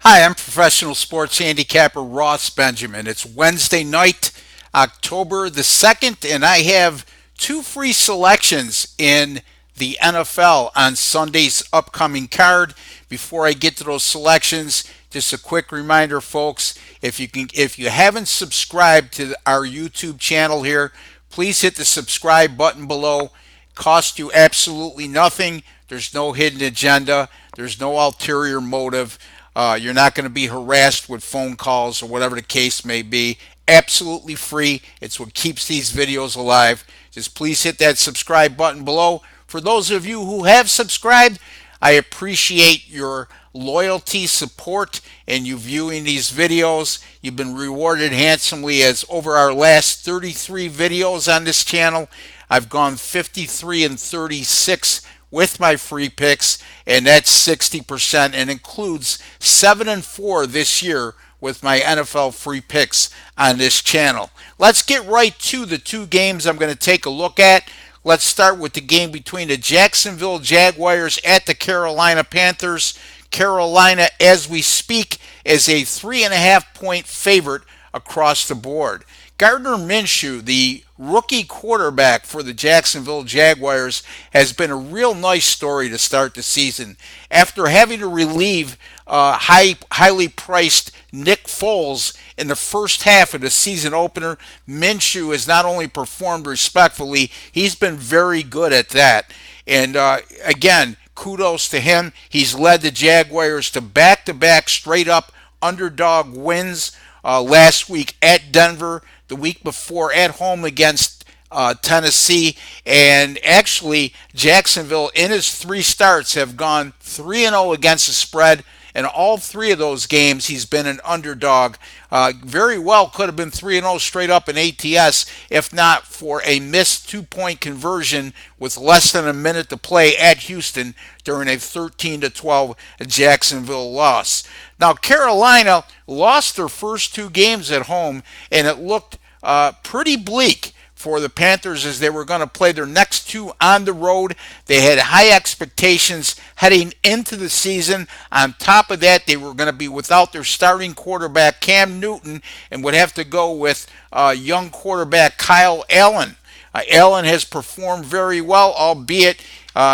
Hi, I'm professional sports handicapper Ross Benjamin. It's Wednesday night, October the 2nd, and I have two free selections in the NFL on Sunday's upcoming card. Before I get to those selections, just a quick reminder, folks, if you haven't subscribed to our YouTube channel here, please hit the subscribe button below. Cost you absolutely nothing. There's no hidden agenda. There's no ulterior motive. You're not going to be harassed with phone calls or whatever the case may be. Absolutely free. It's what keeps these videos alive. Just please hit that subscribe button below. For those of you who have subscribed, I appreciate your loyalty, support, and you viewing these videos. You've been rewarded handsomely as over our last 33 videos on this channel, I've gone 53 and 36 with my free picks, and that's 60% and includes 7 and 4 this year with my NFL free picks on this channel. Let's get right to the two games I'm going to take a look at. Let's start with the game between the Jacksonville Jaguars at the Carolina Panthers. Carolina, as we speak, is a 3.5-point favorite across the board. Gardner Minshew, the rookie quarterback for the Jacksonville Jaguars, has been a real nice story to start the season. After having to relieve highly priced Nick Foles in the first half of the season opener, Minshew has not only performed respectfully, he's been very good at that. And again, kudos to him. He's led the Jaguars to back-to-back straight-up underdog wins. Last week at Denver, the week before at home against Tennessee, and actually Jacksonville in his three starts have gone 3-0 against the spread. In all three of those games, he's been an underdog. Very well could have been 3-0 straight up in ATS if not for a missed two-point conversion with less than a minute to play at Houston during a 13-12 Jacksonville loss. Now, Carolina lost their first two games at home, and it looked pretty bleak for the Panthers as they were going to play their next two on the road. They had high expectations heading into the season. On top of that, they were going to be without their starting quarterback, Cam Newton, and would have to go with young quarterback Kyle Allen. Allen has performed very well, albeit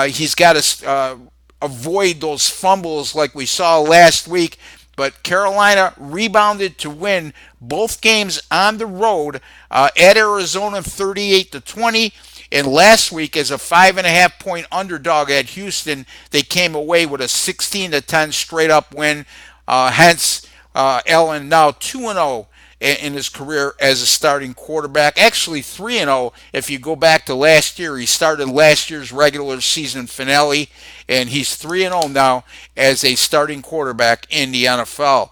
he's got to avoid those fumbles like we saw last week. But Carolina rebounded to win both games on the road at Arizona 38-20. And last week, as a 5.5-point underdog at Houston, they came away with a 16-10 straight-up win. Hence, Allen now 2-0 in his career as a starting quarterback. Actually 3-0 if you go back to last year. He started last year's regular season finale, and he's 3-0 now as a starting quarterback in the NFL.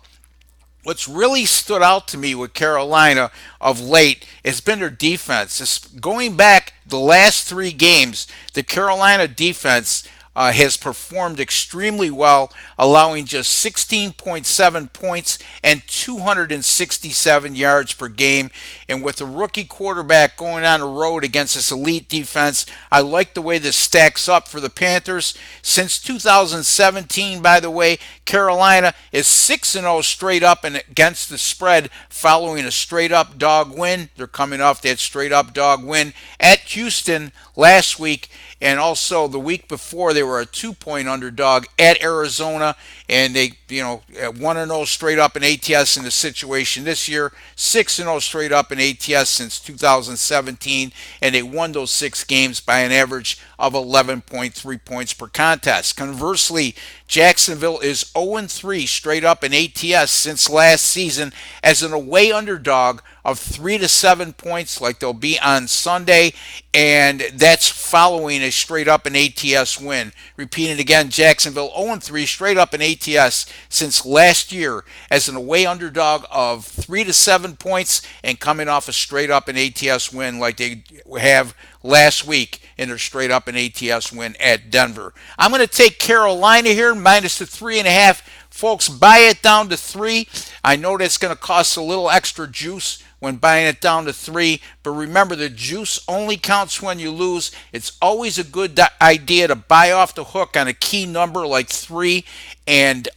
What's really stood out to me with Carolina of late has been their defense. Going back the last three games, the Carolina defense has performed extremely well, allowing just 16.7 points and 267 yards per game. And with a rookie quarterback going on the road against this elite defense, I like the way this stacks up for the Panthers. Since 2017, by the way, Carolina is 6-0 straight up and against the spread following a straight up dog win. They're coming off that straight up dog win at Houston last week, and also the week before they were a 2-point underdog at Arizona, and they 1-0 straight up in ATS in the situation this year, 6-0 straight up in ATS since 2017, and they won those 6 games by an average of 11.3 points per contest. Conversely, Jacksonville is 0-3 straight up in ATS since last season as an away underdog of 3 to 7 points, like they'll be on Sunday, and that's following a straight up in ATS win. Repeating again, Jacksonville 0-3 straight up in ATS since last year as an away underdog of 3 to 7 points and coming off a straight up in ATS win like they have last week in their straight up in ATS win at Denver. I'm going to take Carolina here minus the 3.5. Folks, buy it down to 3. I know that's going to cost a little extra juice when buying it down to 3. But remember, the juice only counts when you lose. It's always a good idea to buy off the hook on a key number like 3. And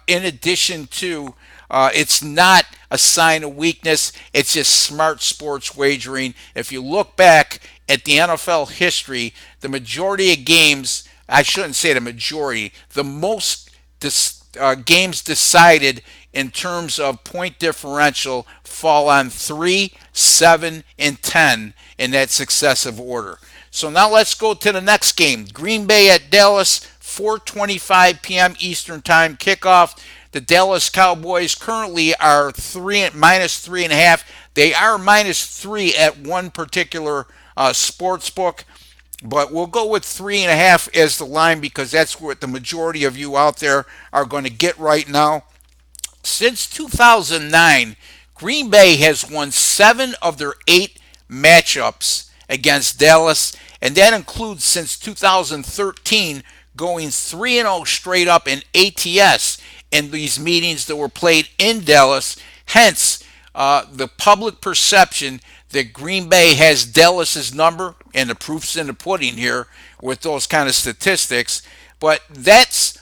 in addition to, it's not a sign of weakness. It's just smart sports wagering. If you look back at the NFL history, the majority of games, I shouldn't say the majority, the most games decided in terms of point differential fall on 3, 7, and 10 in that successive order. So now let's go to the next game. Green Bay at Dallas, 4:25 p.m. Eastern Time kickoff. The Dallas Cowboys currently are minus 3.5. They are minus 3 at one particular sports book. But we'll go with 3.5 as the line because that's what the majority of you out there are going to get right now. Since 2009, Green Bay has won 7 of their 8 matchups against Dallas, and that includes since 2013 going 3-0 straight up in ATS in these meetings that were played in Dallas. Hence, the public perception that Green Bay has Dallas's number, and the proof's in the pudding here with those kind of statistics. But that's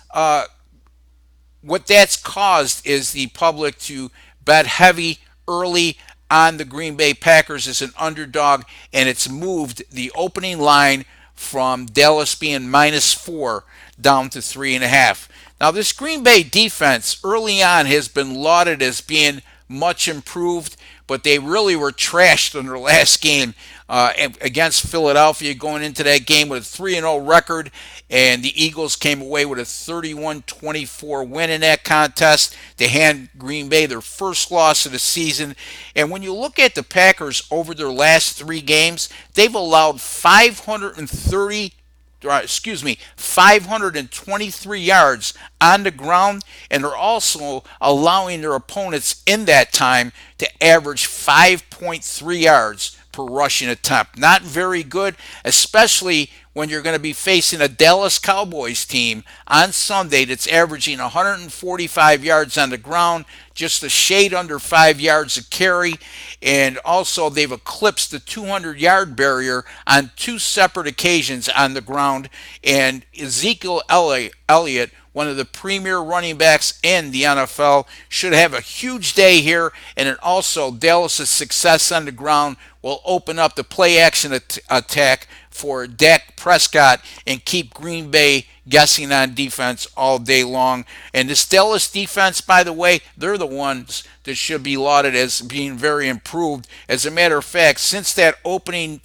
what that's caused is the public to bet heavy early on the Green Bay Packers as an underdog, and it's moved the opening line from Dallas being minus 4 down to 3.5. Now, this Green Bay defense early on has been lauded as being much improved, but they really were trashed in their last game against Philadelphia, going into that game with a 3-0 record, and the Eagles came away with a 31-24 win in that contest to hand Green Bay their first loss of the season. And when you look at the Packers over their last 3 games, they've allowed 523 yards on the ground, and they're also allowing their opponents in that time to average 5.3 yards per rushing attempt. Not very good, especially when you're going to be facing a Dallas Cowboys team on Sunday that's averaging 145 yards on the ground, just a shade under 5 yards a carry, and also they've eclipsed the 200-yard barrier on 2 separate occasions on the ground. And Ezekiel Elliott, one of the premier running backs in the NFL, should have a huge day here. And then also Dallas' success on the ground will open up the play action attack for Dak Prescott and keep Green Bay guessing on defense all day long. And this Dallas defense, by the way, they're the ones that should be lauded as being very improved. As a matter of fact, since that opening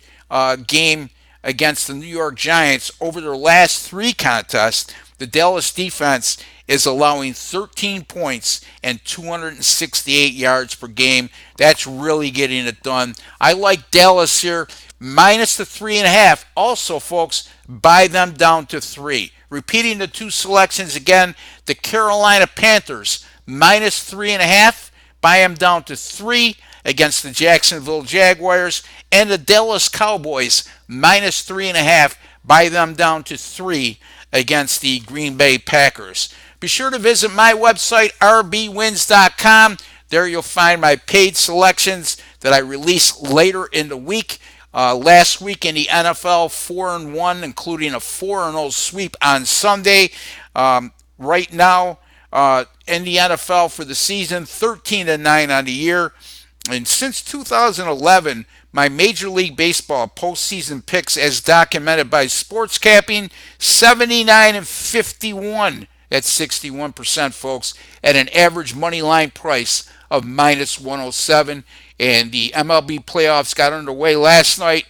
game against the New York Giants, over their last 3 contests, the Dallas defense is allowing 13 points and 268 yards per game. That's really getting it done. I like Dallas here, minus the 3.5. Also, folks, buy them down to 3. Repeating the 2 selections again, the Carolina Panthers, minus 3.5. Buy them down to 3 against the Jacksonville Jaguars. And the Dallas Cowboys, minus 3.5. Buy them down to 3 against the Green Bay Packers. Be sure to visit my website, rbwins.com. There you'll find my paid selections that I release later in the week. Last week in the NFL, 4-1, including a 4-0 sweep on Sunday. Right now, in the NFL for the season, 13-9 on the year. And since 2011, my Major League Baseball postseason picks, as documented by Sports Capping, 79-51. That's 61%, folks, at an average money line price of minus 107. And the MLB playoffs got underway last night,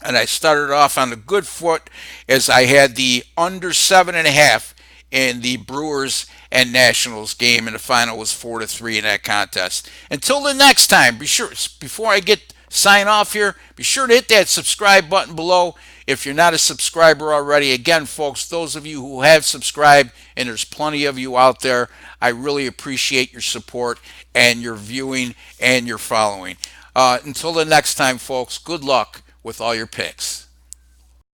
and I started off on a good foot as I had the under 7.5 in the Brewers and Nationals game, and the final was 4-3 in that contest. Until the next time, be sure, before I sign off here, be sure to hit that subscribe button below if you're not a subscriber already. Again, folks, those of you who have subscribed, and there's plenty of you out there, I really appreciate your support and your viewing and your following. Until the next time, folks, good luck with all your picks.